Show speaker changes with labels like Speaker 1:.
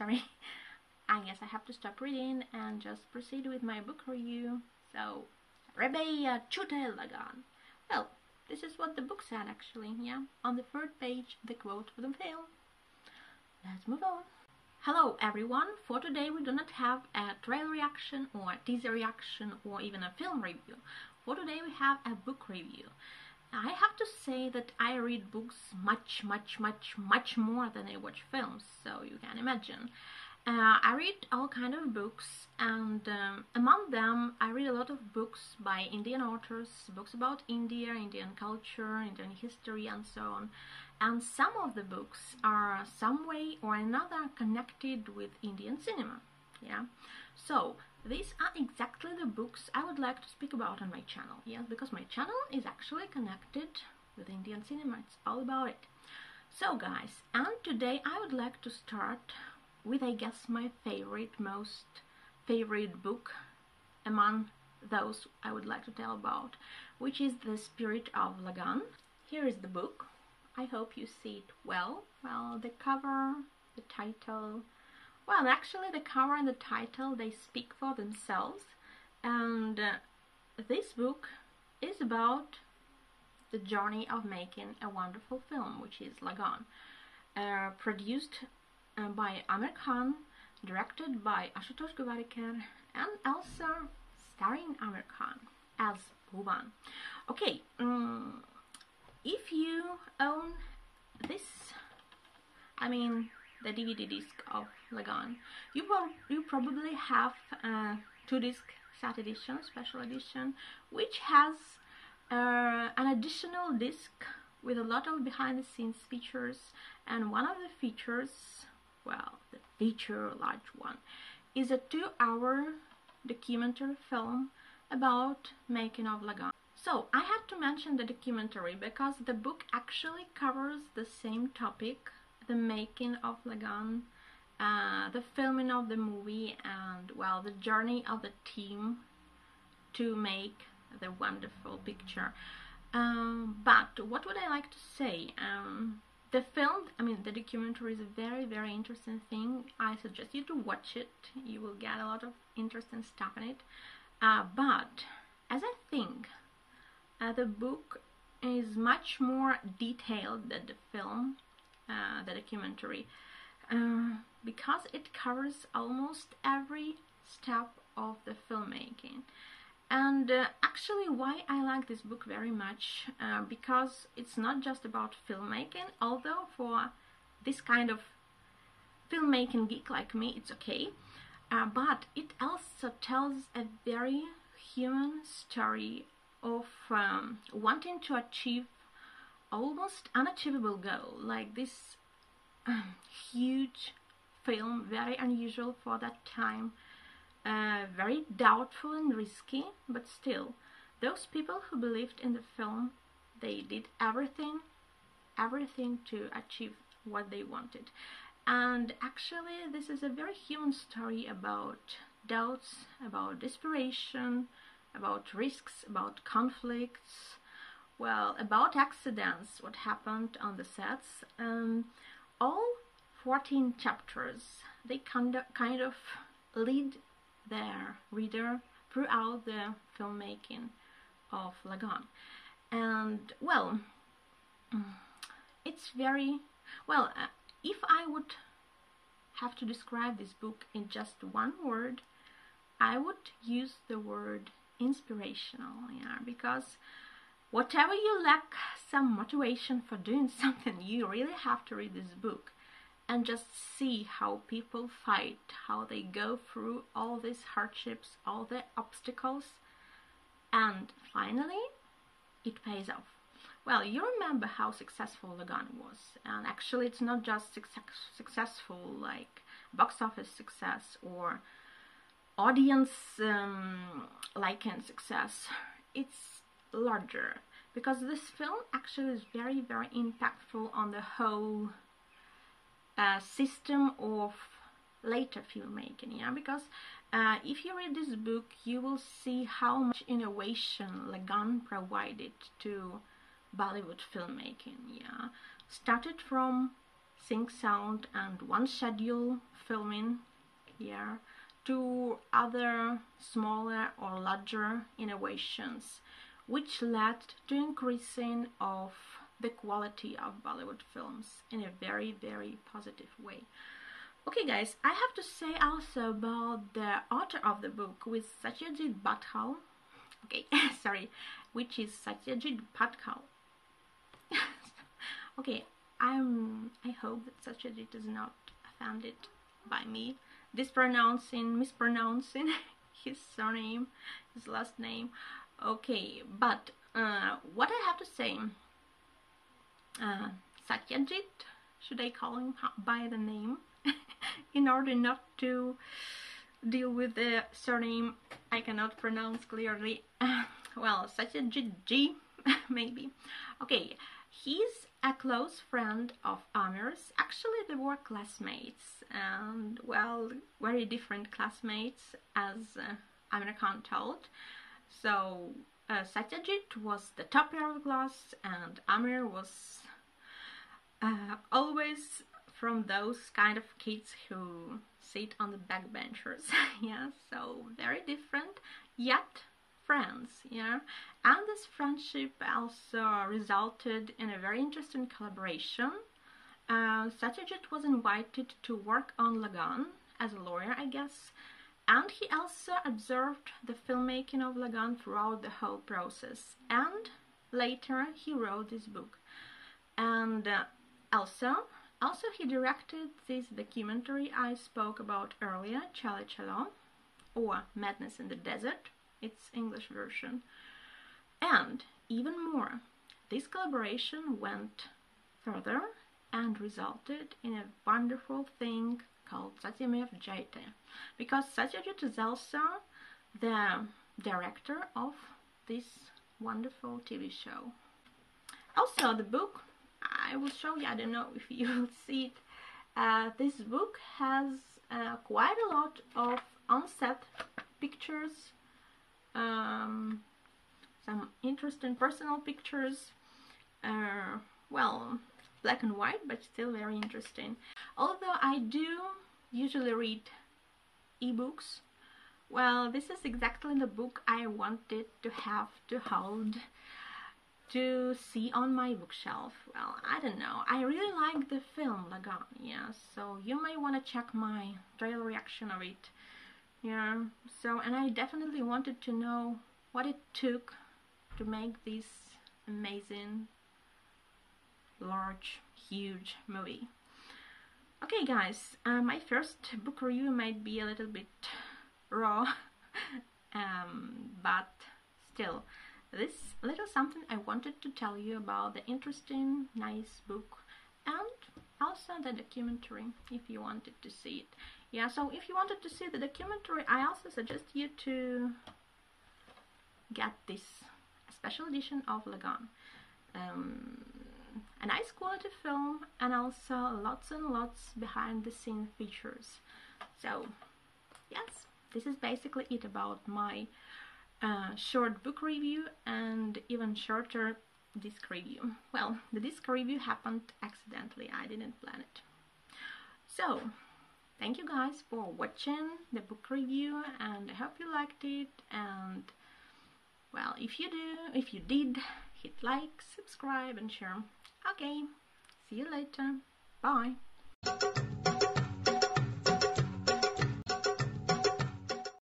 Speaker 1: sorry. I guess I have to stop reading and just proceed with my book review. So, Ashutosh Gowariker. Well, this is what the book said actually, yeah. On the third page, the quote for the film. Let's move on. Hello everyone, for today we do not have a trailer reaction or a teaser reaction or even a film review. For today we have a book review. I have to say that I read books much more than I watch films, so you can imagine. I read all kind of books, and among them I read a lot of books by Indian authors, books about India, Indian culture, Indian history and so on. And some of the books are some way or another connected with Indian cinema, yeah. So these are exactly the books I would like to speak about on my channel, yes, because my channel is actually connected with Indian cinema. It's all about it. So guys, and today I would like to start with, I guess, my most favorite book among those I would like to tell about, which is The Spirit of Lagaan. Here is the book. I hope you see it well. Well, the cover, the title, well, actually the cover and the title, they speak for themselves. And this book is about the journey of making a wonderful film, which is Lagaan, produced by Aamir, directed by Ashutosh Gowariker, and also starring Aamir as Bhuvan. Okay, if you own this, I mean the DVD disc of Lagaan, you probably have a 2-disc set edition, special edition, which has an additional disc with a lot of behind-the-scenes features, and one of the features, well, the feature large one, is a 2-hour documentary film about making of Lagaan. So I had to mention the documentary because the book actually covers the same topic, the making of Lagaan, the filming of the movie, and, well, the journey of the team to make the wonderful picture. But what would I like to say? The film, I mean the documentary, is a very interesting thing. I suggest you to watch it. You will get a lot of interesting stuff in it. But as I think the book is much more detailed than the film, the documentary, because it covers almost every step of the filmmaking. And actually why I like this book very much, because it's not just about filmmaking, although for this kind of filmmaking geek like me it's okay, but it also tells a very human story of wanting to achieve almost unachievable goal, like this huge film, very unusual for that time, very doubtful and risky, but still, those people who believed in the film, they did everything to achieve what they wanted. And actually this is a very human story about doubts, about desperation, about risks, about conflicts, well, about accidents, what happened on the sets. All 14 chapters, they kind of lead their reader throughout the filmmaking of Lagaan. And, well, it's very, well, if I would have to describe this book in just one word, I would use the word inspirational, yeah, because whatever you lack some motivation for doing something, you really have to read this book and just see how people fight, how they go through all these hardships, all the obstacles, and finally it pays off. Well, you remember how successful Lagaan was, and actually it's not just successful like box office success or audience liking success. It's larger, because this film actually is very impactful on the whole system of later filmmaking, yeah, because if you read this book you will see how much innovation Lagaan provided to Bollywood filmmaking, yeah. Started from sync sound and one schedule filming here to other smaller or larger innovations, which led to increasing of the quality of Bollywood films in a very, very positive way. Okay guys, I have to say also about the author of the book, with Satyajit Bhatkal. Okay, sorry, which is Satyajit Bhatkal. Okay, I hope that Satyajit is not offended by me mispronouncing his surname, his last name. Okay, but what I have to say, Satyajit, should I call him by the name? In order not to deal with the surname I cannot pronounce clearly. Well, Satyajit G, maybe. Okay, he's a close friend of Aamir's. Actually, they were classmates, and well, very different classmates, as Aamir Khan told. So Satyajit was the top of the class, and Aamir was always from those kind of kids who sit on the backbenchers. Yeah, so very different, yet friends. Yeah, and this friendship also resulted in a very interesting collaboration. Satyajit was invited to work on Lagaan as a lawyer, I guess, and he also observed the filmmaking of Lagaan throughout the whole process, and later he wrote this book. And also he directed this documentary I spoke about earlier, Chale Chalo, or Madness in the Desert, its English version. And even more, this collaboration went further and resulted in a wonderful thing called Satyamir Jayate, because Satyajit is also the director of this wonderful TV show. Also, the book, I will show you, I don't know if you will see it. This book has quite a lot of on-set pictures, some interesting personal pictures, well, black and white, but still very interesting. Although I do usually read ebooks, well, this is exactly the book I wanted to have to hold, to see on my bookshelf. Well, I don't know, I really like the film Lagaan, yeah, so you may want to check my trailer reaction of it. Yeah, so, and I definitely wanted to know what it took to make this amazing, large, huge movie. Okay guys, my first book review might be a little bit raw, but still, this little something I wanted to tell you about the interesting, nice book, and also the documentary, if you wanted to see it. Yeah, so if you wanted to see the documentary, I also suggest you to get this special edition of Lagaan. A nice quality film, and also lots and lots behind the scene features. So yes, this is basically it about my short book review, and even shorter disc review. Well, the disc review happened accidentally, I didn't plan it. So thank you guys for watching the book review, and I hope you liked it. And well, if you did, hit like, subscribe and share. Okay, see you later. Bye.